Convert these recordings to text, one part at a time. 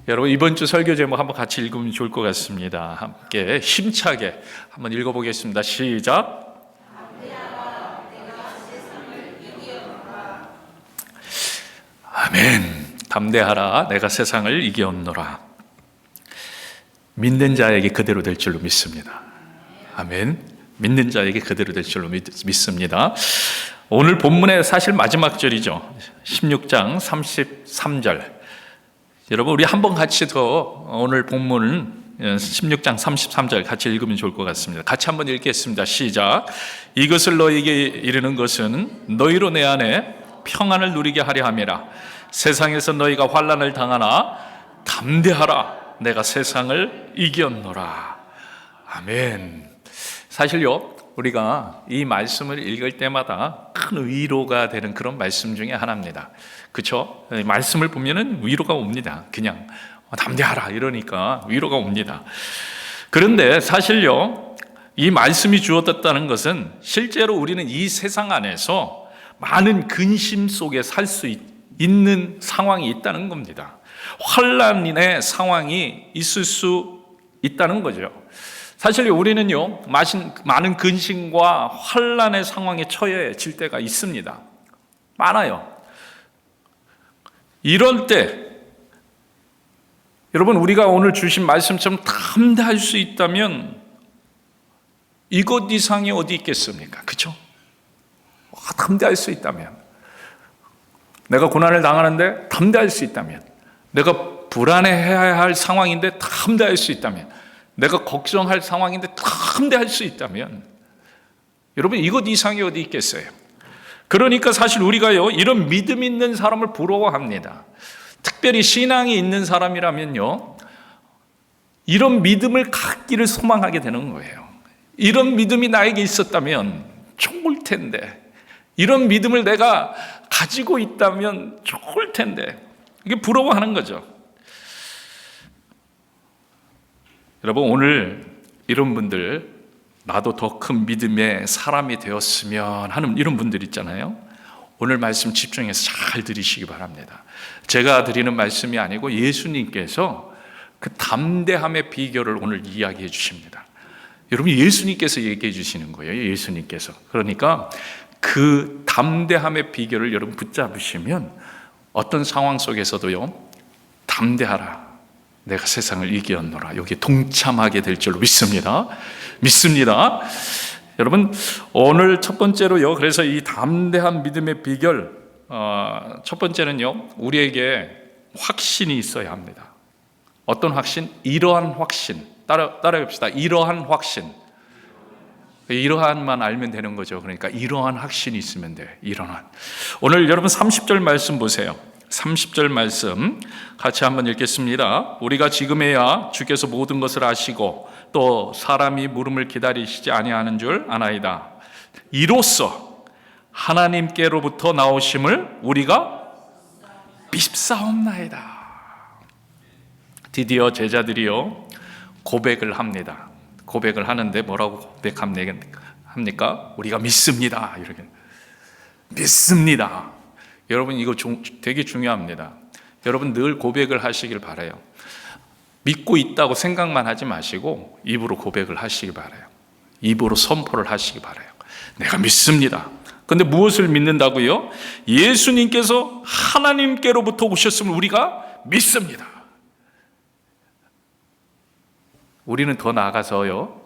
여러분, 이번 주 설교 제목 한번 같이 읽으면 좋을 것 같습니다. 함께 힘차게 한번 읽어보겠습니다. 시작. 아멘. 담대하라, 내가 세상을 이기었노라. 믿는 자에게 그대로 될 줄로 믿습니다. 아멘. 믿는 자에게 그대로 될 줄로 믿습니다. 오늘 본문의 사실 마지막 절이죠. 16장 33절. 여러분, 우리 한번 같이 더 오늘 본문은 16장 33절 같이 읽으면 좋을 것 같습니다. 같이 한번 읽겠습니다. 시작. 이것을 너에게 이르는 것은 너희로 내 안에 평안을 누리게 하려 함이라. 세상에서 너희가 환난을 당하나 담대하라, 내가 세상을 이겼노라. 아멘. 사실요, 우리가 이 말씀을 읽을 때마다 큰 위로가 되는 그런 말씀 중에 하나입니다. 그렇죠? 말씀을 보면은 위로가 옵니다. 그냥 담대하라 이러니까 위로가 옵니다. 그런데 사실요, 이 말씀이 주어졌다는 것은 실제로 우리는 이 세상 안에서 많은 근심 속에 살 수 있는 상황이 있다는 겁니다. 환난의 상황이 있을 수 있다는 거죠. 사실 우리는요, 많은 근심과 환난의 상황에 처해질 때가 있습니다. 많아요. 이럴 때 여러분, 우리가 오늘 주신 말씀처럼 담대할 수 있다면 이것 이상이 어디 있겠습니까? 그렇죠? 담대할 수 있다면, 내가 고난을 당하는데 담대할 수 있다면, 내가 불안해해야 할 상황인데 담대할 수 있다면, 내가 걱정할 상황인데 담대할 수 있다면, 여러분, 이것 이상이 어디 있겠어요? 그러니까 사실 우리가요, 이런 믿음 있는 사람을 부러워합니다. 특별히 신앙이 있는 사람이라면요, 이런 믿음을 갖기를 소망하게 되는 거예요. 이런 믿음이 나에게 있었다면 좋을 텐데, 이런 믿음을 내가 가지고 있다면 좋을 텐데, 이게 부러워하는 거죠. 여러분, 오늘 이런 분들, 나도 더 큰 믿음의 사람이 되었으면 하는 이런 분들 있잖아요. 오늘 말씀 집중해서 잘 들으시기 바랍니다. 제가 드리는 말씀이 아니고 예수님께서 그 담대함의 비결을 오늘 이야기해 주십니다. 여러분, 예수님께서 얘기해 주시는 거예요. 예수님께서. 그러니까 그 담대함의 비결을 여러분 붙잡으시면 어떤 상황 속에서도요, 담대하라, 내가 세상을 이기었노라, 여기에 동참하게 될 줄로 믿습니다. 여러분, 오늘 첫 번째로요, 그래서 이 담대한 믿음의 비결, 첫 번째는요, 우리에게 확신이 있어야 합니다. 어떤 확신? 이러한 확신. 따라해봅시다. 이러한 확신. 이러한만 알면 되는 거죠. 그러니까 이러한 확신이 있으면 돼. 이러한. 오늘 여러분 30절 말씀 보세요. 30절 말씀 같이 한번 읽겠습니다. 우리가 지금에야 주께서 모든 것을 아시고 또 사람이 물음을 기다리시지 아니하는 줄 아나이다. 이로써 하나님께로부터 나오심을 우리가 믿사옵나이다. 드디어 제자들이요, 고백을 합니다. 고백을 하는데 뭐라고 고백합니까? 우리가 믿습니다. 이렇게 믿습니다. 여러분, 이거 되게 중요합니다. 여러분, 늘 고백을 하시길 바라요. 믿고 있다고 생각만 하지 마시고 입으로 고백을 하시길 바라요. 입으로 선포를 하시기 바라요. 내가 믿습니다. 그런데 무엇을 믿는다고요? 예수님께서 하나님께로부터 오셨음을 우리가 믿습니다. 우리는 더 나아가서요,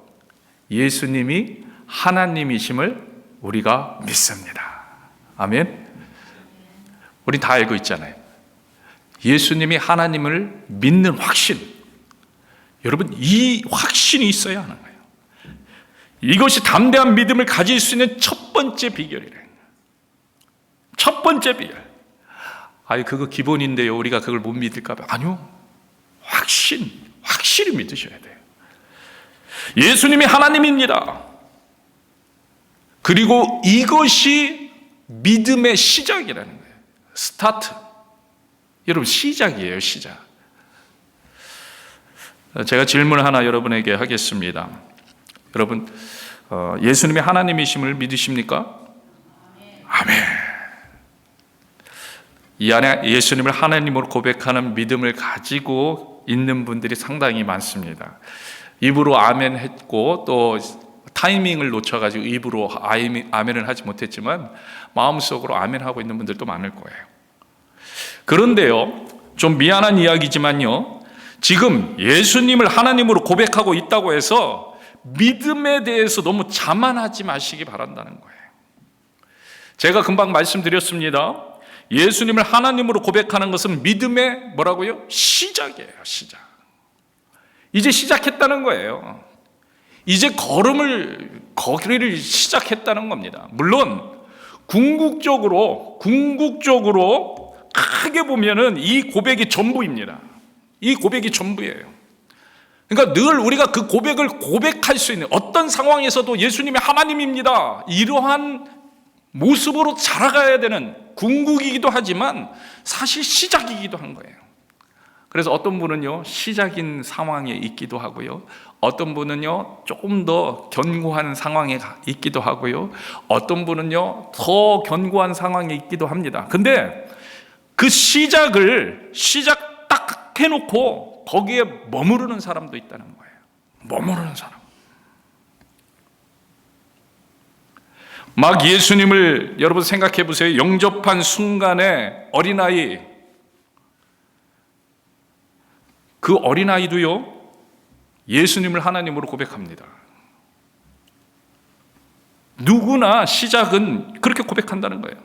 예수님이 하나님이심을 우리가 믿습니다. 아멘. 우린 다 알고 있잖아요. 예수님이 하나님을 믿는 확신. 여러분, 이 확신이 있어야 하는 거예요. 이것이 담대한 믿음을 가질 수 있는 첫 번째 비결이래요. 첫 번째 비결. 그거 기본인데요, 우리가 그걸 못 믿을까 봐. 아니요. 확실히 믿으셔야 돼요. 예수님이 하나님입니다. 그리고 이것이 믿음의 시작이라는 거예요. 스타트. 여러분, 시작이에요, 시작. 제가 질문 하나 여러분에게 하겠습니다. 여러분, 예수님이 하나님이심을 믿으십니까? 아멘. 이 안에 예수님을 하나님으로 고백하는 믿음을 가지고 있는 분들이 상당히 많습니다. 입으로 아멘 했고 또 타이밍을 놓쳐가지고 입으로 아멘을 하지 못했지만 마음속으로 아멘하고 있는 분들도 많을 거예요. 그런데요, 좀 미안한 이야기지만요, 지금 예수님을 하나님으로 고백하고 있다고 해서 믿음에 대해서 너무 자만하지 마시기 바란다는 거예요. 제가 금방 말씀드렸습니다. 예수님을 하나님으로 고백하는 것은 믿음의 뭐라고요? 시작이에요. 시작. 이제 시작했다는 거예요. 이제 거리를 시작했다는 겁니다. 물론 궁극적으로 크게 보면은 이 고백이 전부입니다. 이 고백이 전부예요. 그러니까 늘 우리가 그 고백을 고백할 수 있는, 어떤 상황에서도 예수님이 하나님입니다, 이러한 모습으로 자라가야 되는 궁극이기도 하지만 사실 시작이기도 한 거예요. 그래서 어떤 분은요, 시작인 상황에 있기도 하고요, 어떤 분은요 조금 더 견고한 상황에 있기도 하고요, 어떤 분은요 더 견고한 상황에 있기도 합니다. 근데 그 시작 딱 해놓고 거기에 머무르는 사람도 있다는 거예요. 머무르는 사람. 막 예수님을 여러분 생각해 보세요. 영접한 순간에 어린아이, 그 어린아이도요 예수님을 하나님으로 고백합니다. 누구나 시작은 그렇게 고백한다는 거예요.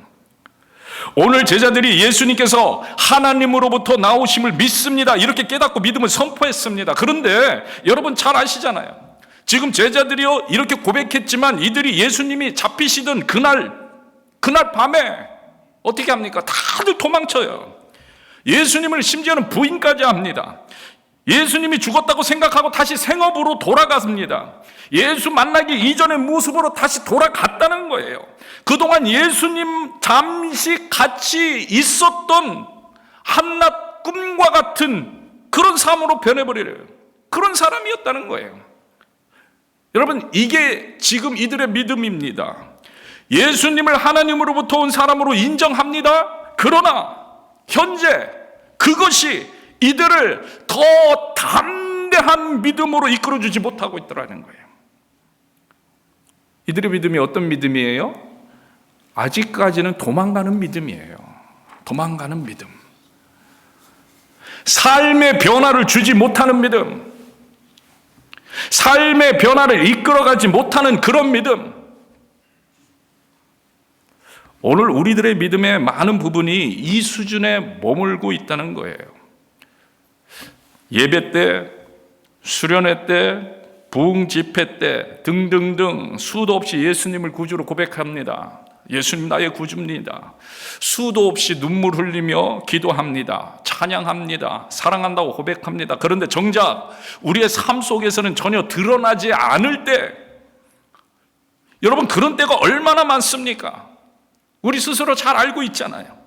오늘 제자들이 예수님께서 하나님으로부터 나오심을 믿습니다, 이렇게 깨닫고 믿음을 선포했습니다. 그런데 여러분 잘 아시잖아요. 지금 제자들이요 이렇게 고백했지만 이들이 예수님이 잡히시던 그날 밤에 어떻게 합니까? 다들 도망쳐요. 예수님을 심지어는 부인까지 합니다. 예수님이 죽었다고 생각하고 다시 생업으로 돌아갔습니다. 예수 만나기 이전의 모습으로 다시 돌아갔다는 거예요. 그동안 예수님 잠시 같이 있었던 한낱 꿈과 같은 그런 삶으로 변해버리래요. 그런 사람이었다는 거예요. 여러분, 이게 지금 이들의 믿음입니다. 예수님을 하나님으로부터 온 사람으로 인정합니다. 그러나 현재 그것이 이들을 더 담대한 믿음으로 이끌어주지 못하고 있더라는 거예요. 이들의 믿음이 어떤 믿음이에요? 아직까지는 도망가는 믿음이에요. 도망가는 믿음. 삶의 변화를 주지 못하는 믿음. 삶의 변화를 이끌어가지 못하는 그런 믿음. 오늘 우리들의 믿음의 많은 부분이 이 수준에 머물고 있다는 거예요. 예배 때, 수련회 때, 부흥 집회 때 등등등 수도 없이 예수님을 구주로 고백합니다. 예수님 나의 구주입니다. 수도 없이 눈물 흘리며 기도합니다. 찬양합니다. 사랑한다고 고백합니다. 그런데 정작 우리의 삶 속에서는 전혀 드러나지 않을 때, 여러분 그런 때가 얼마나 많습니까? 우리 스스로 잘 알고 있잖아요.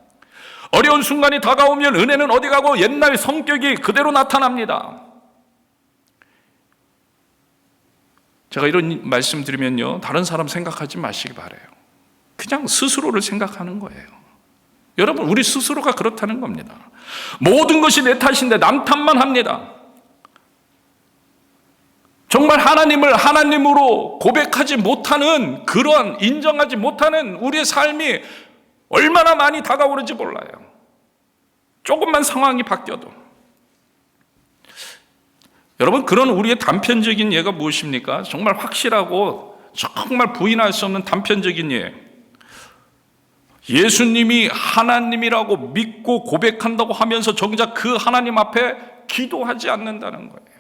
어려운 순간이 다가오면 은혜는 어디 가고 옛날 성격이 그대로 나타납니다. 제가 이런 말씀 드리면요, 다른 사람 생각하지 마시기 바라요. 그냥 스스로를 생각하는 거예요. 여러분, 우리 스스로가 그렇다는 겁니다. 모든 것이 내 탓인데 남 탓만 합니다. 정말 하나님을 하나님으로 고백하지 못하는, 그런 인정하지 못하는 우리의 삶이 얼마나 많이 다가오는지 몰라요. 조금만 상황이 바뀌어도. 여러분, 그런 우리의 단편적인 예가 무엇입니까? 정말 확실하고 정말 부인할 수 없는 단편적인 예. 예수님이 하나님이라고 믿고 고백한다고 하면서 정작 그 하나님 앞에 기도하지 않는다는 거예요.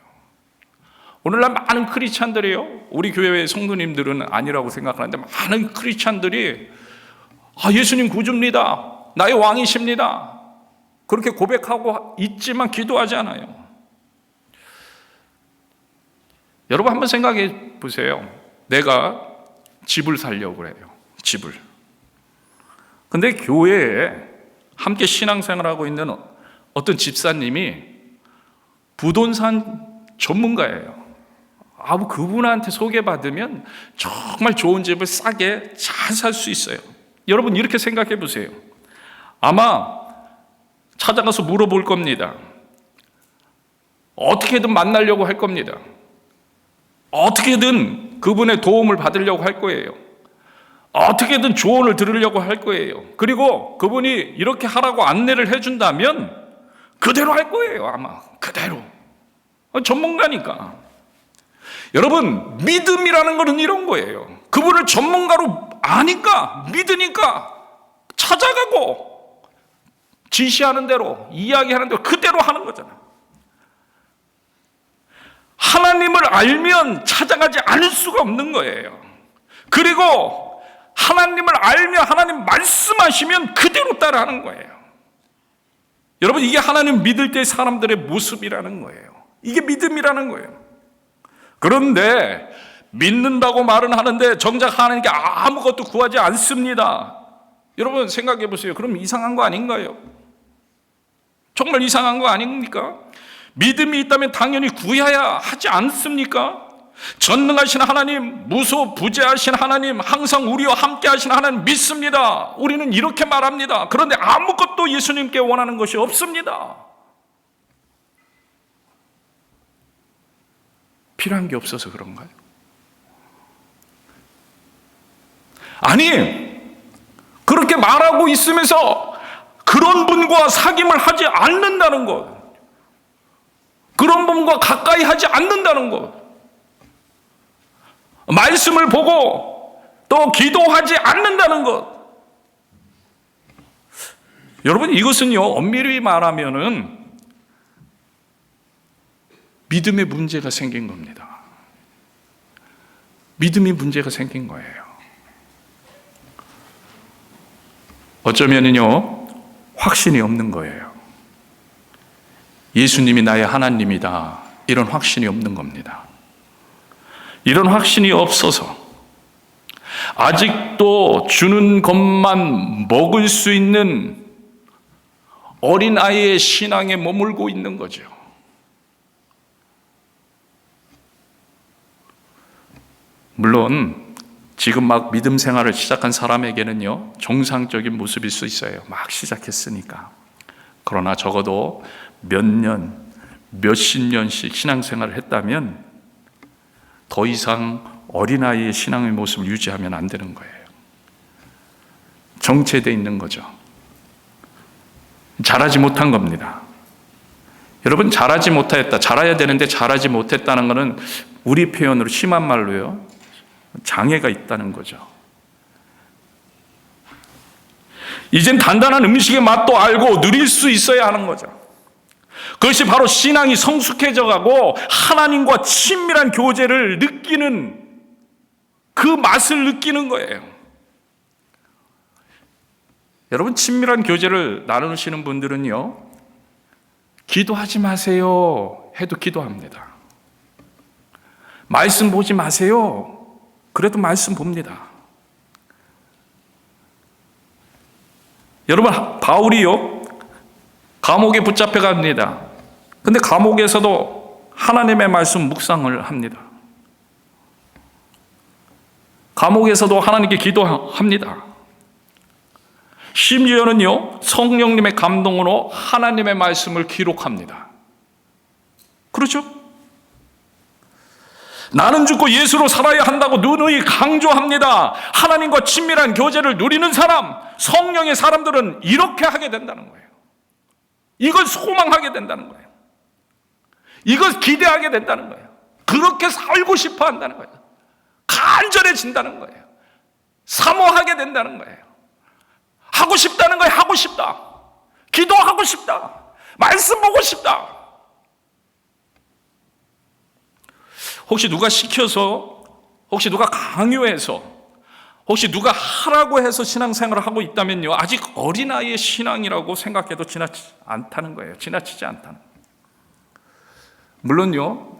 오늘날 많은 크리스찬들이요, 우리 교회의 성도님들은 아니라고 생각하는데 많은 크리스찬들이 예수님 구주입니다, 나의 왕이십니다, 그렇게 고백하고 있지만 기도하지 않아요. 여러분 한번 생각해 보세요. 내가 집을 살려고 그래요. 집을. 근데 교회에 함께 신앙생활하고 있는 어떤 집사님이 부동산 전문가예요. 그분한테 소개받으면 정말 좋은 집을 싸게 잘 살 수 있어요. 여러분 이렇게 생각해 보세요. 아마 찾아가서 물어볼 겁니다. 어떻게든 만나려고 할 겁니다. 어떻게든 그분의 도움을 받으려고 할 거예요. 어떻게든 조언을 들으려고 할 거예요. 그리고 그분이 이렇게 하라고 안내를 해준다면 그대로 할 거예요. 아마 그대로. 전문가니까. 여러분, 믿음이라는 것은 이런 거예요. 그분을 전문가로 아니까, 믿으니까 찾아가고 지시하는 대로, 이야기하는 대로 그대로 하는 거잖아요. 하나님을 알면 찾아가지 않을 수가 없는 거예요. 그리고 하나님을 알면, 하나님 말씀하시면 그대로 따라하는 거예요. 여러분, 이게 하나님 믿을 때 사람들의 모습이라는 거예요. 이게 믿음이라는 거예요. 그런데 믿는다고 말은 하는데 정작 하나님께 아무것도 구하지 않습니다. 여러분 생각해 보세요. 그럼 이상한 거 아닌가요? 정말 이상한 거 아닙니까? 믿음이 있다면 당연히 구해야 하지 않습니까? 전능하신 하나님, 무소부재하신 하나님, 항상 우리와 함께 하신 하나님 믿습니다. 우리는 이렇게 말합니다. 그런데 아무것도 예수님께 원하는 것이 없습니다. 필요한 게 없어서 그런가요? 아니, 그렇게 말하고 있으면서 그런 분과 사귐을 하지 않는다는 것, 그런 분과 가까이 하지 않는다는 것, 말씀을 보고 또 기도하지 않는다는 것. 여러분, 이것은요, 엄밀히 말하면은 믿음에 문제가 생긴 겁니다. 믿음이 문제가 생긴 거예요. 어쩌면은요, 확신이 없는 거예요. 예수님이 나의 하나님이다, 이런 확신이 없는 겁니다. 이런 확신이 없어서 아직도 주는 것만 먹을 수 있는 어린아이의 신앙에 머물고 있는 거죠. 물론 지금 막 믿음 생활을 시작한 사람에게는요, 정상적인 모습일 수 있어요. 막 시작했으니까. 그러나 적어도 몇 년, 몇십 년씩 신앙생활을 했다면 더 이상 어린아이의 신앙의 모습을 유지하면 안 되는 거예요. 정체되어 있는 거죠. 자라지 못한 겁니다. 여러분, 자라지 못하였다. 자라야 되는데 자라지 못했다는 것은 우리 표현으로 심한 말로요, 장애가 있다는 거죠. 이젠 단단한 음식의 맛도 알고 누릴 수 있어야 하는 거죠. 그것이 바로 신앙이 성숙해져 가고 하나님과 친밀한 교제를 느끼는, 그 맛을 느끼는 거예요. 여러분, 친밀한 교제를 나누시는 분들은요, 기도하지 마세요 해도 기도합니다. 말씀 보지 마세요, 그래도 말씀 봅니다. 여러분, 바울이요, 감옥에 붙잡혀 갑니다. 근데 감옥에서도 하나님의 말씀 묵상을 합니다. 감옥에서도 하나님께 기도합니다. 심지어는요, 성령님의 감동으로 하나님의 말씀을 기록합니다. 그렇죠? 나는 죽고 예수로 살아야 한다고 누누이 강조합니다. 하나님과 친밀한 교제를 누리는 사람, 성령의 사람들은 이렇게 하게 된다는 거예요. 이걸 소망하게 된다는 거예요. 이걸 기대하게 된다는 거예요. 그렇게 살고 싶어 한다는 거예요. 간절해진다는 거예요. 사모하게 된다는 거예요. 하고 싶다는 거예요. 하고 싶다. 기도하고 싶다. 말씀 보고 싶다. 혹시 누가 시켜서, 혹시 누가 강요해서, 혹시 누가 하라고 해서 신앙생활을 하고 있다면요, 아직 어린아이의 신앙이라고 생각해도 지나치지 않다는 거예요. 지나치지 않다는. 물론요,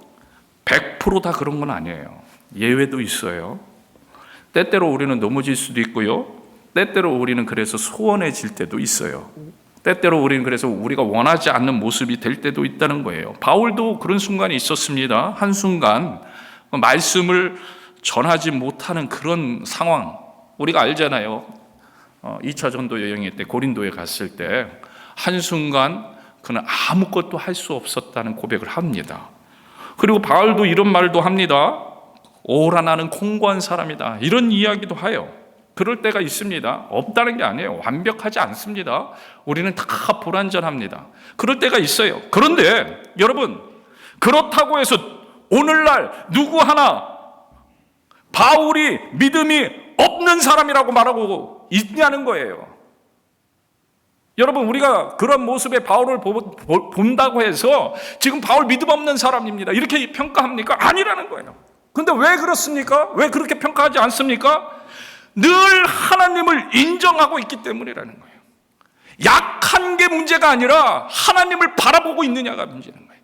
100% 다 그런 건 아니에요. 예외도 있어요. 때때로 우리는 넘어질 수도 있고요, 때때로 우리는 그래서 소원해질 때도 있어요. 때때로 우리는 그래서 우리가 원하지 않는 모습이 될 때도 있다는 거예요. 바울도 그런 순간이 있었습니다. 한순간 말씀을 전하지 못하는 그런 상황, 우리가 알잖아요. 2차 전도 여행 때 고린도에 갔을 때 한순간 그는 아무것도 할 수 없었다는 고백을 합니다. 그리고 바울도 이런 말도 합니다. 오라 나는 공고한 사람이다, 이런 이야기도 해요. 그럴 때가 있습니다. 없다는 게 아니에요. 완벽하지 않습니다. 우리는 다 불완전합니다. 그럴 때가 있어요. 그런데 여러분, 그렇다고 해서 오늘날 누구 하나 바울이 믿음이 없는 사람이라고 말하고 있냐는 거예요. 여러분, 우리가 그런 모습의 바울을 본다고 해서 지금 바울 믿음 없는 사람입니다, 이렇게 평가합니까? 아니라는 거예요. 근데 왜 그렇습니까? 왜 그렇게 평가하지 않습니까? 늘 하나님을 인정하고 있기 때문이라는 거예요. 약한 게 문제가 아니라 하나님을 바라보고 있느냐가 문제라는 거예요.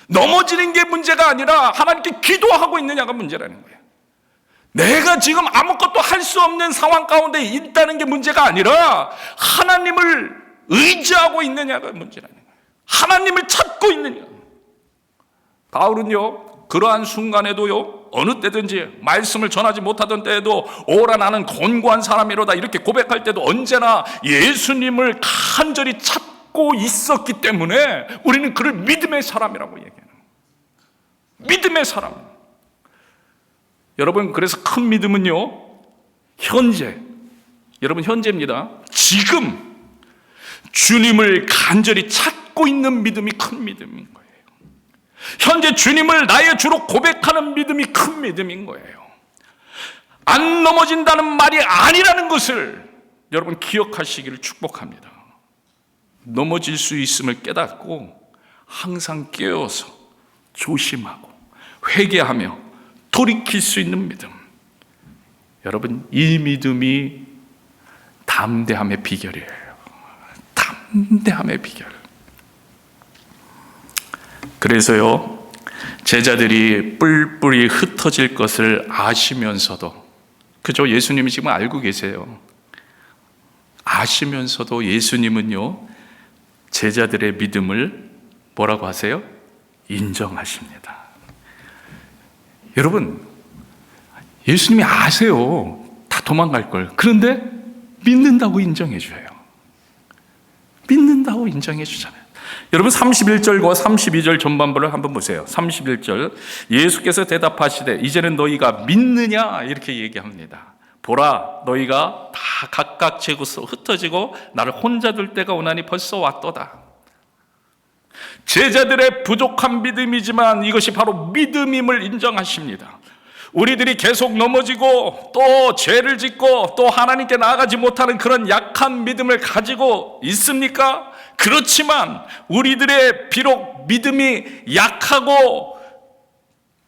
넘어지는 게 문제가 아니라 하나님께 기도하고 있느냐가 문제라는 거예요. 내가 지금 아무것도 할 수 없는 상황 가운데 있다는 게 문제가 아니라 하나님을 의지하고 있느냐가 문제라는 거예요. 하나님을 찾고 있느냐. 바울은요, 그러한 순간에도요, 어느 때든지 말씀을 전하지 못하던 때에도 오라 나는 곤고한 사람이로다 이렇게 고백할 때도 언제나 예수님을 간절히 찾고 있었기 때문에 우리는 그를 믿음의 사람이라고 얘기해요. 믿음의 사람. 여러분, 그래서 큰 믿음은요, 여러분 현재입니다. 지금 주님을 간절히 찾고 있는 믿음이 큰 믿음인 거예요. 현재 주님을 나의 주로 고백하는 믿음이 큰 믿음인 거예요. 안 넘어진다는 말이 아니라는 것을 여러분 기억하시기를 축복합니다. 넘어질 수 있음을 깨닫고 항상 깨어서 조심하고 회개하며 돌이킬 수 있는 믿음. 여러분, 이 믿음이 담대함의 비결이에요. 담대함의 비결. 그래서요, 제자들이 뿔뿔이 흩어질 것을 아시면서도, 그죠? 예수님이 지금 알고 계세요. 아시면서도 예수님은요, 제자들의 믿음을 뭐라고 하세요? 인정하십니다. 여러분, 예수님이 아세요. 다 도망갈 걸. 그런데 믿는다고 인정해 줘요. 믿는다고 인정해 주잖아요. 여러분, 31절과 32절 전반부를 한번 보세요. 31절, 예수께서 대답하시되 이제는 너희가 믿느냐 이렇게 얘기합니다. 보라, 너희가 다 각각 제 곳으로 흩어지고 나를 혼자 둘 때가 오나니 벌써 왔도다. 제자들의 부족한 믿음이지만 이것이 바로 믿음임을 인정하십니다. 우리들이 계속 넘어지고 또 죄를 짓고 또 하나님께 나아가지 못하는 그런 약한 믿음을 가지고 있습니까? 그렇지만 우리들의 비록 믿음이 약하고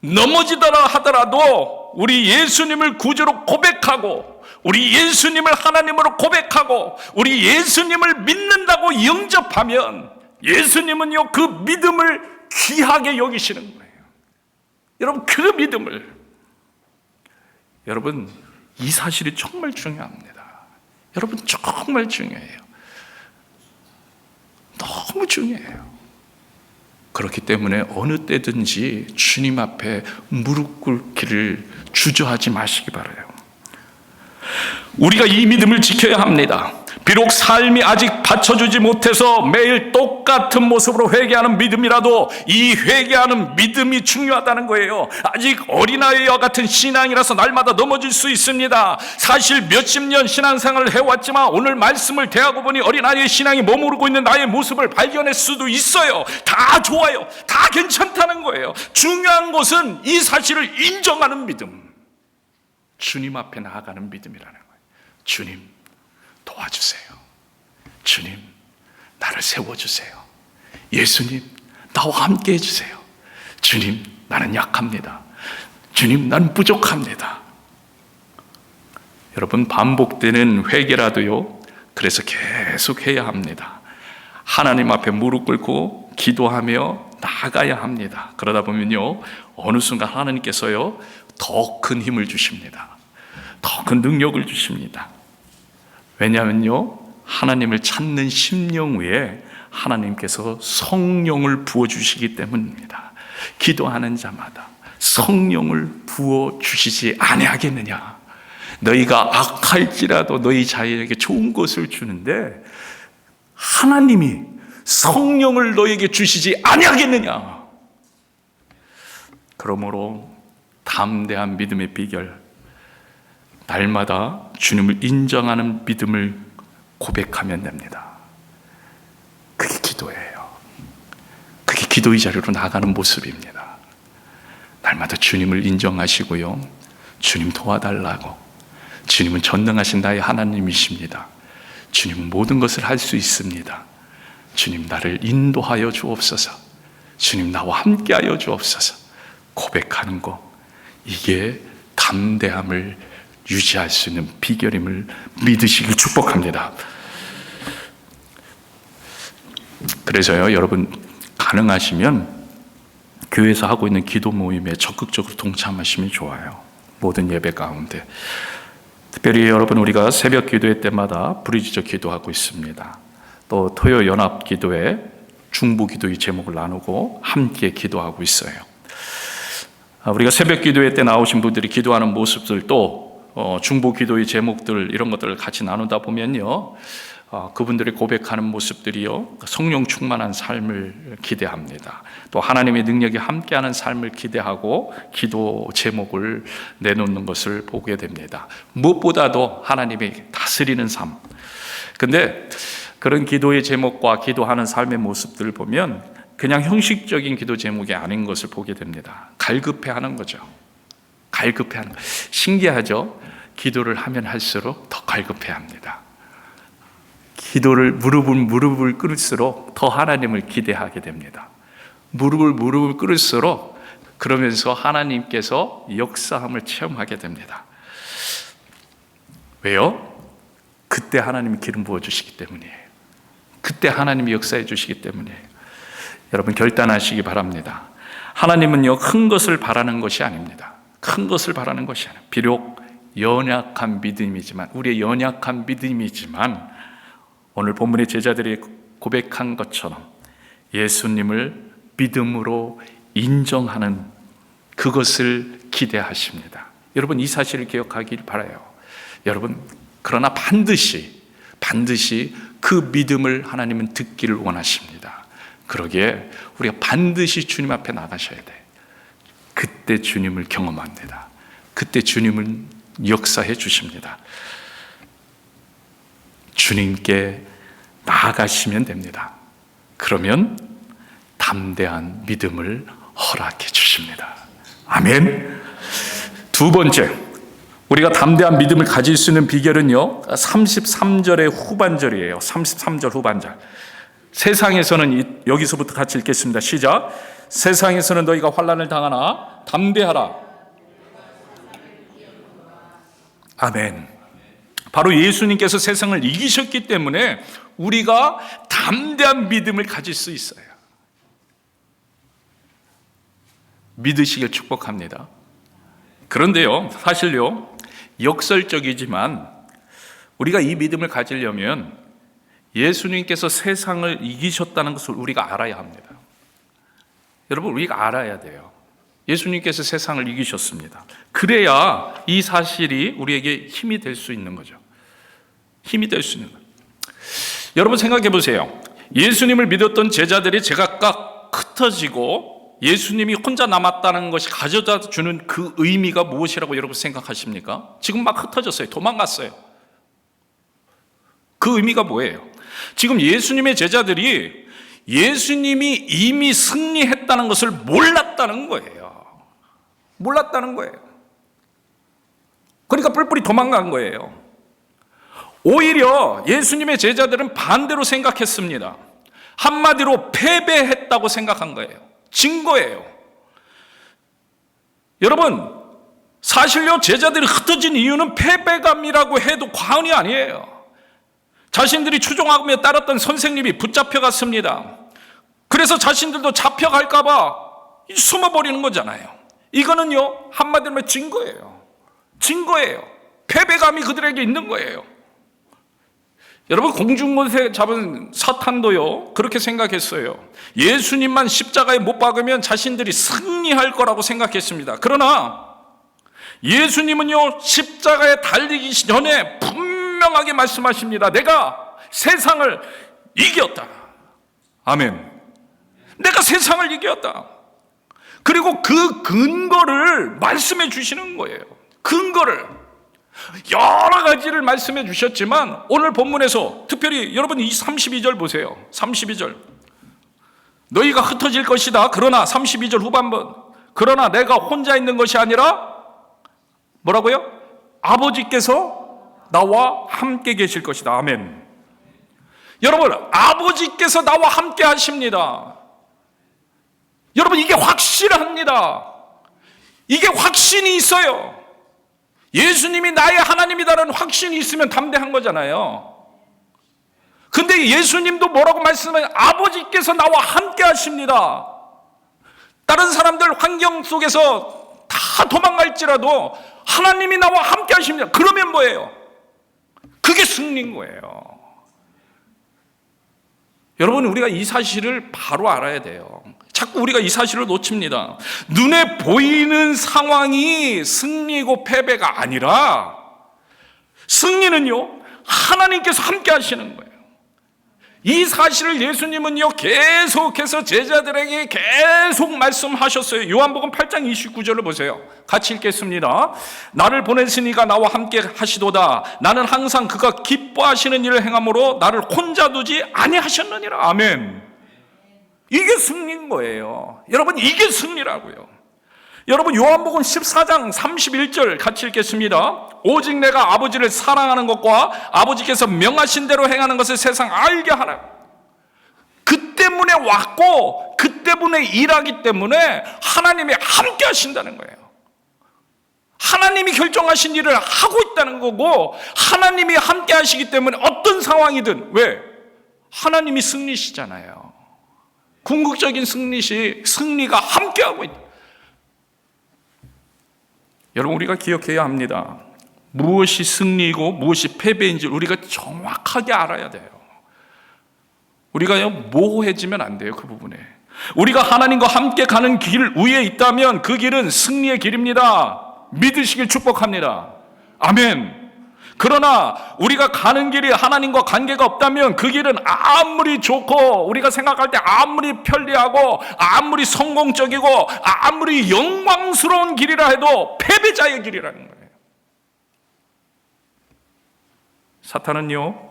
넘어지더라 하더라도 우리 예수님을 구주로 고백하고 우리 예수님을 하나님으로 고백하고 우리 예수님을 믿는다고 영접하면 예수님은요, 그 믿음을 귀하게 여기시는 거예요. 여러분, 그 믿음을, 여러분, 이 사실이 정말 중요합니다. 여러분, 정말 중요해요. 너무 중요해요. 그렇기 때문에 어느 때든지 주님 앞에 무릎 꿇기를 주저하지 마시기 바라요. 우리가 이 믿음을 지켜야 합니다. 비록 삶이 아직 받쳐주지 못해서 매일 똑같은 모습으로 회개하는 믿음이라도 이 회개하는 믿음이 중요하다는 거예요. 아직 어린아이와 같은 신앙이라서 날마다 넘어질 수 있습니다. 사실 몇십 년 신앙생활을 해왔지만 오늘 말씀을 대하고 보니 어린아이의 신앙이 머무르고 있는 나의 모습을 발견할 수도 있어요. 다 좋아요. 다 괜찮다는 거예요. 중요한 것은 이 사실을 인정하는 믿음, 주님 앞에 나아가는 믿음이라는 거예요. 주님, 도와주세요. 주님, 나를 세워주세요. 예수님, 나와 함께 해주세요. 주님, 나는 약합니다. 주님, 나는 부족합니다. 여러분, 반복되는 회개라도요, 그래서 계속 해야 합니다. 하나님 앞에 무릎 꿇고 기도하며 나아가야 합니다. 그러다 보면요, 어느 순간 하나님께서요, 더 큰 힘을 주십니다. 더 큰 능력을 주십니다. 왜냐하면요, 하나님을 찾는 심령 위에 하나님께서 성령을 부어주시기 때문입니다. 기도하는 자마다 성령을 부어주시지 아니하겠느냐. 너희가 악할지라도 너희 자녀에게 좋은 것을 주는데 하나님이 성령을 너에게 주시지 아니하겠느냐. 그러므로 담대한 믿음의 비결, 날마다 주님을 인정하는 믿음을 고백하면 됩니다. 그게 기도예요. 그게 기도의 자리로 나가는 모습입니다. 날마다 주님을 인정하시고요, 주님 도와달라고. 주님은 전능하신 나의 하나님이십니다. 주님은 모든 것을 할 수 있습니다. 주님, 나를 인도하여 주옵소서. 주님, 나와 함께하여 주옵소서. 고백하는 것, 이게 담대함을 유지할 수 있는 비결임을 믿으시길 축복합니다. 그래서요, 여러분 가능하시면 교회에서 하고 있는 기도 모임에 적극적으로 동참하시면 좋아요. 모든 예배 가운데. 특별히 여러분, 우리가 새벽 기도회 때마다 부르짖어 기도하고 있습니다. 또 토요 연합 기도회 중보 기도의 제목을 나누고 함께 기도하고 있어요. 우리가 새벽 기도회 때 나오신 분들이 기도하는 모습들, 또 중보 기도의 제목들, 이런 것들을 같이 나누다 보면요, 그분들이 고백하는 모습들이요, 성령 충만한 삶을 기대합니다. 또 하나님의 능력이 함께하는 삶을 기대하고 기도 제목을 내놓는 것을 보게 됩니다. 무엇보다도 하나님이 다스리는 삶. 근데 그런 기도의 제목과 기도하는 삶의 모습들을 보면 그냥 형식적인 기도 제목이 아닌 것을 보게 됩니다. 갈급해하는 거죠. 갈급해하는 거. 신기하죠? 기도를 하면 할수록 더 갈급해합니다. 기도를 무릎을 꿇을수록 더 하나님을 기대하게 됩니다. 무릎을 꿇을수록 그러면서 하나님께서 역사함을 체험하게 됩니다. 왜요? 그때 하나님이 기름 부어주시기 때문이에요. 그때 하나님이 역사해 주시기 때문이에요. 여러분 결단하시기 바랍니다. 하나님은요, 큰 것을 바라는 것이 아닙니다. 큰 것을 바라는 것이 아니에요. 비록 연약한 믿음이지만, 우리의 연약한 믿음이지만, 오늘 본문의 제자들이 고백한 것처럼 예수님을 믿음으로 인정하는 그것을 기대하십니다. 여러분, 이 사실을 기억하길 바라요. 여러분, 그러나 반드시 그 믿음을 하나님은 듣기를 원하십니다. 그러기에 우리가 반드시 주님 앞에 나가셔야 돼. 그때 주님을 경험합니다. 그때 주님은 역사해 주십니다. 주님께 나아가시면 됩니다. 그러면 담대한 믿음을 허락해 주십니다. 아멘. 두 번째, 우리가 담대한 믿음을 가질 수 있는 비결은요, 33절의 후반절이에요. 33절 후반절. 세상에서는, 여기서부터 같이 읽겠습니다. 시작. 세상에서는 너희가 환난을 당하나 담대하라. 아멘. 바로 예수님께서 세상을 이기셨기 때문에 우리가 담대한 믿음을 가질 수 있어요. 믿으시길 축복합니다. 그런데요, 사실요, 역설적이지만 우리가 이 믿음을 가지려면 예수님께서 세상을 이기셨다는 것을 우리가 알아야 합니다. 여러분, 우리가 알아야 돼요. 예수님께서 세상을 이기셨습니다. 그래야 이 사실이 우리에게 힘이 될 수 있는 거죠. 힘이 될 수 있는 거예요. 여러분 생각해 보세요. 예수님을 믿었던 제자들이 제각각 흩어지고 예수님이 혼자 남았다는 것이 가져다 주는 그 의미가 무엇이라고 여러분 생각하십니까? 지금 막 흩어졌어요. 도망갔어요. 그 의미가 뭐예요? 지금 예수님의 제자들이 예수님이 이미 승리했다는 것을 몰랐다는 거예요. 몰랐다는 거예요. 그러니까 뿔뿔이 도망간 거예요. 오히려 예수님의 제자들은 반대로 생각했습니다. 한마디로 패배했다고 생각한 거예요. 진 거예요. 여러분, 사실요, 제자들이 흩어진 이유는 패배감이라고 해도 과언이 아니에요. 자신들이 추종하며 따랐던 선생님이 붙잡혀갔습니다. 그래서 자신들도 잡혀갈까봐 숨어버리는 거잖아요. 이거는요, 한마디로 진 거예요. 진 거예요. 패배감이 그들에게 있는 거예요. 여러분, 공중못에 잡은 사탄도요, 그렇게 생각했어요. 예수님만 십자가에 못 박으면 자신들이 승리할 거라고 생각했습니다. 그러나 예수님은요, 십자가에 달리기 전에 분명하게 말씀하십니다. 내가 세상을 이겼다. 아멘. 내가 세상을 이겼다. 그리고 그 근거를 말씀해 주시는 거예요. 근거를 여러 가지를 말씀해 주셨지만 오늘 본문에서 특별히 여러분 이 32절 보세요. 32절 너희가 흩어질 것이다. 그러나 32절 후반번 그러나 내가 혼자 있는 것이 아니라 뭐라고요? 아버지께서 나와 함께 계실 것이다. 아멘. 여러분 아버지께서 나와 함께 하십니다. 여러분 이게 확실합니다. 이게 확신이 있어요. 예수님이 나의 하나님이다라는 확신이 있으면 담대한 거잖아요. 근데 예수님도 뭐라고 말씀하세요? 아버지께서 나와 함께 하십니다. 다른 사람들 환경 속에서 다 도망갈지라도 하나님이 나와 함께 하십니다. 그러면 뭐예요? 그게 승리인 거예요. 여러분 우리가 이 사실을 바로 알아야 돼요. 자꾸 우리가 이 사실을 놓칩니다. 눈에 보이는 상황이 승리고 패배가 아니라 승리는요 하나님께서 함께 하시는 거예요. 이 사실을 예수님은요 계속해서 제자들에게 계속 말씀하셨어요. 요한복음 8장 29절을 보세요. 같이 읽겠습니다. 나를 보내시니가 나와 함께 하시도다. 나는 항상 그가 기뻐하시는 일을 행함으로 나를 혼자 두지 아니하셨느니라. 아멘. 이게 승리인 거예요. 여러분 이게 승리라고요. 여러분 요한복음 14장 31절 같이 읽겠습니다. 오직 내가 아버지를 사랑하는 것과 아버지께서 명하신 대로 행하는 것을 세상 알게 하라. 그 때문에 왔고 그 때문에 일하기 때문에 하나님이 함께 하신다는 거예요. 하나님이 결정하신 일을 하고 있다는 거고 하나님이 함께 하시기 때문에 어떤 상황이든 왜? 하나님이 승리시잖아요. 궁극적인 승리가 함께하고 있다. 여러분 우리가 기억해야 합니다. 무엇이 승리이고 무엇이 패배인지 우리가 정확하게 알아야 돼요. 우리가 모호해지면 안 돼요. 그 부분에 우리가 하나님과 함께 가는 길 위에 있다면 그 길은 승리의 길입니다. 믿으시길 축복합니다. 아멘. 그러나 우리가 가는 길이 하나님과 관계가 없다면 그 길은 아무리 좋고 우리가 생각할 때 아무리 편리하고 아무리 성공적이고 아무리 영광스러운 길이라 해도 패배자의 길이라는 거예요. 사탄은요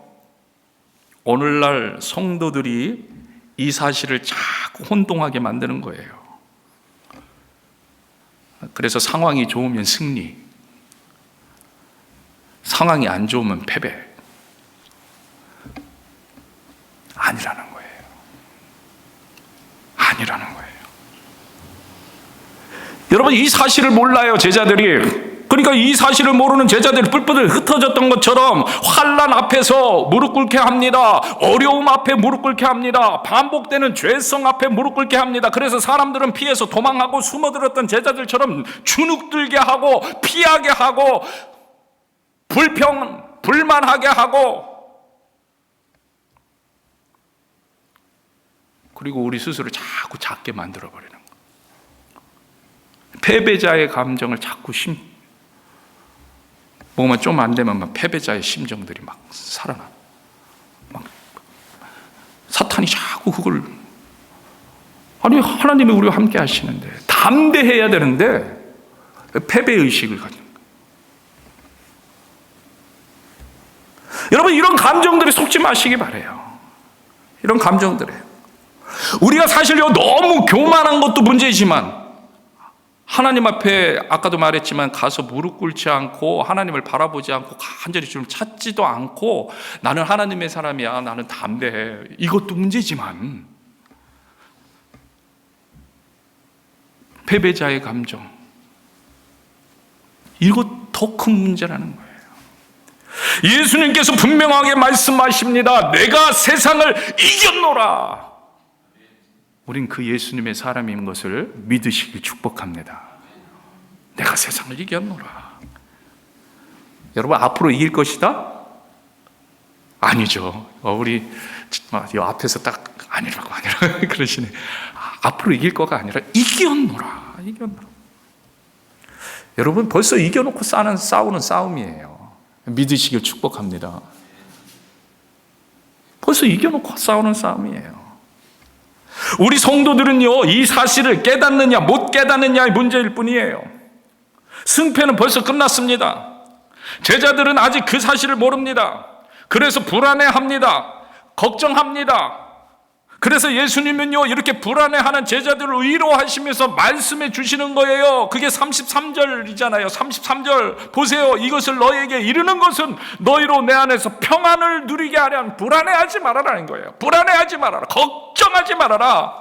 오늘날 성도들이 이 사실을 자꾸 혼동하게 만드는 거예요. 그래서 상황이 좋으면 승리, 상황이 안 좋으면 패배. 아니라는 거예요. 아니라는 거예요. 여러분 이 사실을 몰라요 제자들이. 그러니까 이 사실을 모르는 제자들이 뿔뿔이 흩어졌던 것처럼 환난 앞에서 무릎 꿇게 합니다. 어려움 앞에 무릎 꿇게 합니다. 반복되는 죄성 앞에 무릎 꿇게 합니다. 그래서 사람들은 피해서 도망하고 숨어들었던 제자들처럼 주눅들게 하고 피하게 하고 불만하게 하고 그리고 우리 스스로 자꾸 작게 만들어버리는 거예요. 패배자의 감정을 자꾸 뭐만 좀 안 되면 막 패배자의 심정들이 막 살아나. 막 사탄이 자꾸 그걸 아니 하나님이 우리와 함께 하시는데 담대해야 되는데 패배의식을 가지는 거예요. 여러분 이런 감정들에 속지 마시기 바라요. 이런 감정들에 우리가 사실요 너무 교만한 것도 문제이지만 하나님 앞에 아까도 말했지만 가서 무릎 꿇지 않고 하나님을 바라보지 않고 간절히 좀 찾지도 않고 나는 하나님의 사람이야 나는 담대해 이것도 문제지만 패배자의 감정 이것 더 큰 문제라는 거예요. 예수님께서 분명하게 말씀하십니다. 내가 세상을 이겼노라. 우린 그 예수님의 사람인 것을 믿으시길 축복합니다. 내가 세상을 이겼노라. 여러분 앞으로 이길 것이다? 아니죠. 우리 이 앞에서 딱 아니라고 그러시네. 앞으로 이길 거가 아니라 이겼노라. 여러분 벌써 이겨놓고 싸우는 싸움이에요. 믿으시길 축복합니다. 벌써 이겨놓고 싸우는 싸움이에요. 우리 성도들은요, 이 사실을 깨닫느냐 못 깨닫느냐의 문제일 뿐이에요. 승패는 벌써 끝났습니다. 제자들은 아직 그 사실을 모릅니다. 그래서 불안해합니다. 걱정합니다. 그래서 예수님은요, 이렇게 불안해하는 제자들을 위로하시면서 말씀해 주시는 거예요. 그게 33절이잖아요. 33절 보세요. 이것을 너희에게 이르는 것은 너희로 내 안에서 평안을 누리게 하려면 불안해하지 말아라는 거예요. 불안해하지 말아라. 걱정하지 말아라.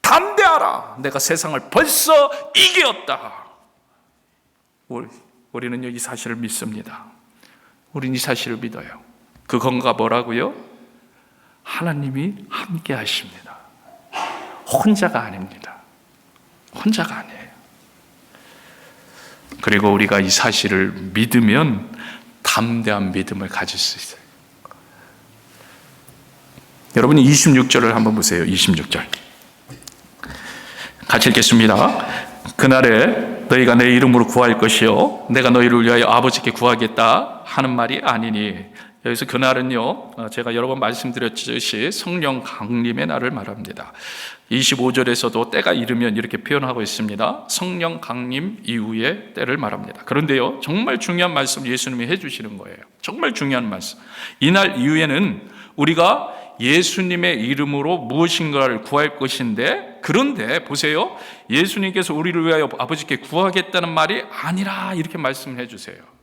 담대하라. 내가 세상을 벌써 이겼다. 우리는요, 이 사실을 믿습니다. 우리는 이 사실을 믿어요. 그건가 뭐라고요? 하나님이 함께 하십니다. 혼자가 아닙니다. 혼자가 아니에요. 그리고 우리가 이 사실을 믿으면 담대한 믿음을 가질 수 있어요. 여러분이 26절을 한번 보세요. 26절 같이 읽겠습니다. 그날에 너희가 내 이름으로 구할 것이요 내가 너희를 위하여 아버지께 구하겠다 하는 말이 아니니. 여기서 그날은요, 제가 여러 번 말씀드렸듯이 성령 강림의 날을 말합니다. 25절에서도 때가 이르면 이렇게 표현하고 있습니다. 성령 강림 이후의 때를 말합니다. 그런데요, 정말 중요한 말씀 예수님이 해주시는 거예요. 정말 중요한 말씀. 이날 이후에는 우리가 예수님의 이름으로 무엇인가를 구할 것인데, 그런데 보세요, 예수님께서 우리를 위하여 아버지께 구하겠다는 말이 아니라 이렇게 말씀을 해주세요.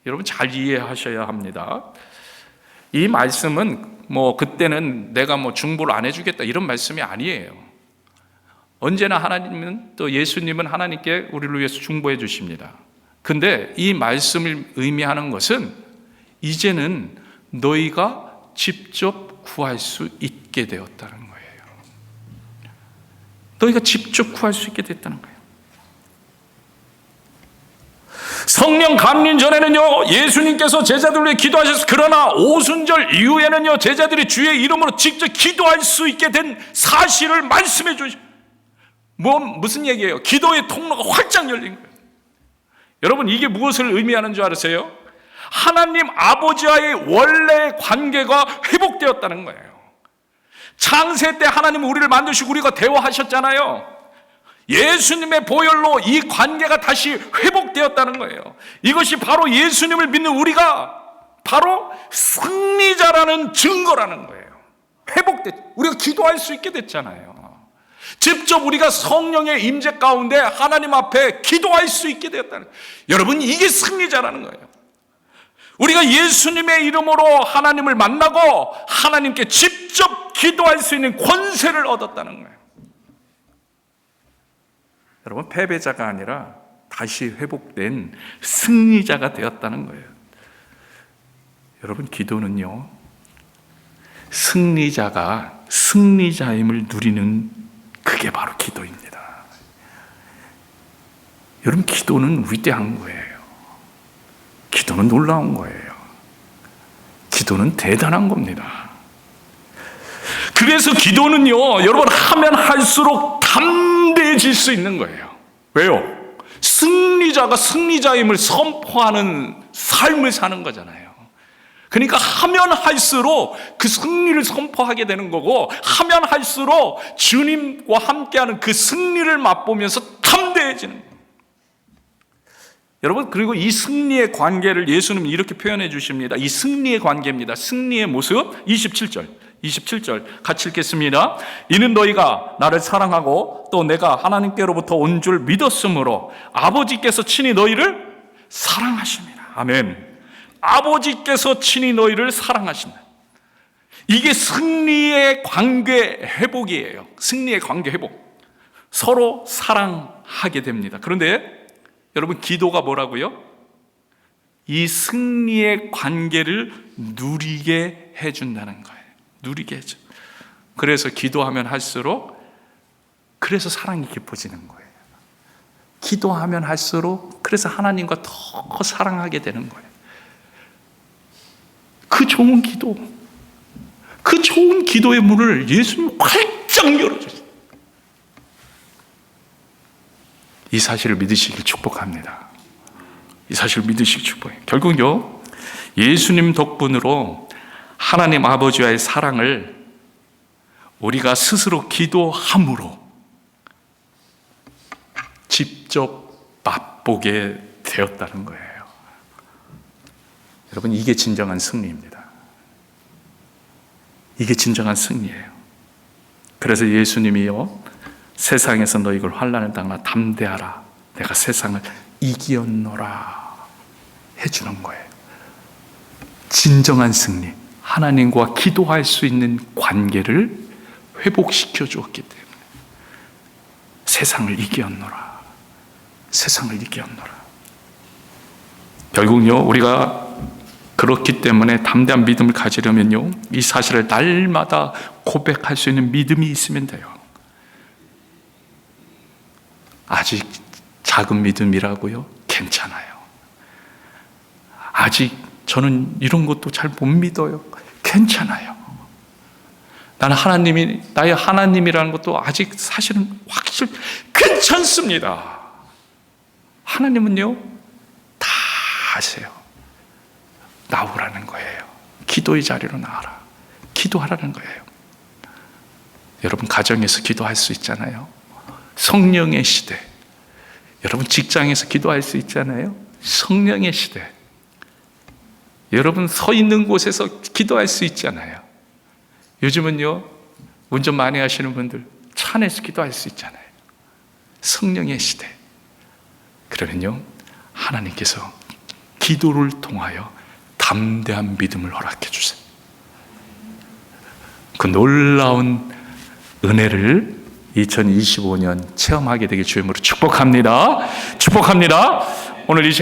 여러분 잘 이해하셔야 합니다. 이 말씀은 그때는 내가 중보를 안 해주겠다 이런 말씀이 아니에요. 언제나 하나님은, 또 예수님은 하나님께 우리를 위해서 중보해 주십니다. 근데 이 말씀을 의미하는 것은 이제는 너희가 직접 구할 수 있게 되었다는 거예요. 너희가 직접 구할 수 있게 됐다는 거예요. 성령 감림 전에는요, 예수님께서 제자들을 위해 기도하셨어요. 그러나 오순절 이후에는요, 제자들이 주의 이름으로 직접 기도할 수 있게 된 사실을 말씀해 주시죠. 무슨 얘기예요? 기도의 통로가 활짝 열린 거예요. 여러분, 이게 무엇을 의미하는 줄 아세요? 하나님 아버지와의 원래 관계가 회복되었다는 거예요. 창세 때 하나님은 우리를 만드시고 우리가 대화하셨잖아요. 예수님의 보혈로 이 관계가 다시 회복되었다는 거예요. 이것이 바로 예수님을 믿는 우리가 바로 승리자라는 증거라는 거예요. 우리가 기도할 수 있게 됐잖아요. 직접 우리가 성령의 임재 가운데 하나님 앞에 기도할 수 있게 되었다는 거예요. 여러분, 이게 승리자라는 거예요. 우리가 예수님의 이름으로 하나님을 만나고 하나님께 직접 기도할 수 있는 권세를 얻었다는 거예요. 여러분, 패배자가 아니라 다시 회복된 승리자가 되었다는 거예요. 여러분, 기도는요, 승리자가 승리자임을 누리는 그게 바로 기도입니다. 여러분, 기도는 위대한 거예요. 기도는 놀라운 거예요. 기도는 대단한 겁니다. 그래서 기도는요, 여러분, 하면 할수록 담대해질 수 있는 거예요. 왜요? 승리자가 승리자임을 선포하는 삶을 사는 거잖아요. 그러니까 하면 할수록 그 승리를 선포하게 되는 거고, 하면 할수록 주님과 함께하는 그 승리를 맛보면서 담대해지는 거예요. 여러분, 그리고 이 승리의 관계를 예수님은 이렇게 표현해 주십니다. 이 승리의 관계입니다. 승리의 모습. 27절 같이 읽겠습니다. 이는 너희가 나를 사랑하고 또 내가 하나님께로부터 온 줄 믿었으므로 아버지께서 친히 너희를 사랑하십니다. 아멘. 아버지께서 친히 너희를 사랑하신다. 이게 승리의 관계 회복이에요. 승리의 관계 회복. 서로 사랑하게 됩니다. 그런데 여러분, 기도가 뭐라고요? 이 승리의 관계를 누리게 해준다는 거예요. 누리게 해줘. 그래서 기도하면 할수록, 그래서 사랑이 깊어지는 거예요. 기도하면 할수록 그래서 하나님과 더 사랑하게 되는 거예요. 그 좋은 기도, 그 좋은 기도의 문을 예수님이 활짝 열어주세요. 이 사실을 믿으시길 축복합니다. 이 사실을 믿으시길 축복해요. 결국요, 예수님 덕분으로 하나님 아버지와의 사랑을 우리가 스스로 기도함으로 직접 맛보게 되었다는 거예요. 여러분, 이게 진정한 승리입니다. 이게 진정한 승리예요. 그래서 예수님이요, 세상에서 너희가 환난을 당하나 담대하라, 내가 세상을 이기었노라 해주는 거예요. 진정한 승리, 하나님과 기도할 수 있는 관계를 회복시켜 주었기 때문에 세상을 이기었노라, 세상을 이기었노라. 결국요, 우리가 그렇기 때문에 담대한 믿음을 가지려면요, 이 사실을 날마다 고백할 수 있는 믿음이 있으면 돼요. 아직 작은 믿음이라고요? 괜찮아요. 아직 저는 이런 것도 잘 못 믿어요. 괜찮아요. 나는 하나님이 나의 하나님이라는 것도 아직 사실은 확실히 괜찮습니다. 하나님은요, 다 아세요. 나오라는 거예요. 기도의 자리로 나와라. 기도하라는 거예요. 여러분, 가정에서 기도할 수 있잖아요. 성령의 시대. 여러분, 직장에서 기도할 수 있잖아요. 성령의 시대. 여러분, 서 있는 곳에서 기도할 수 있잖아요. 요즘은요, 운전 많이 하시는 분들 차 안에서 기도할 수 있잖아요. 성령의 시대. 그러면요, 하나님께서 기도를 통하여 담대한 믿음을 허락해 주세요. 그 놀라운 은혜를 2025년 체험하게 되길 주님으로 축복합니다. 축복합니다. 오늘 이 시간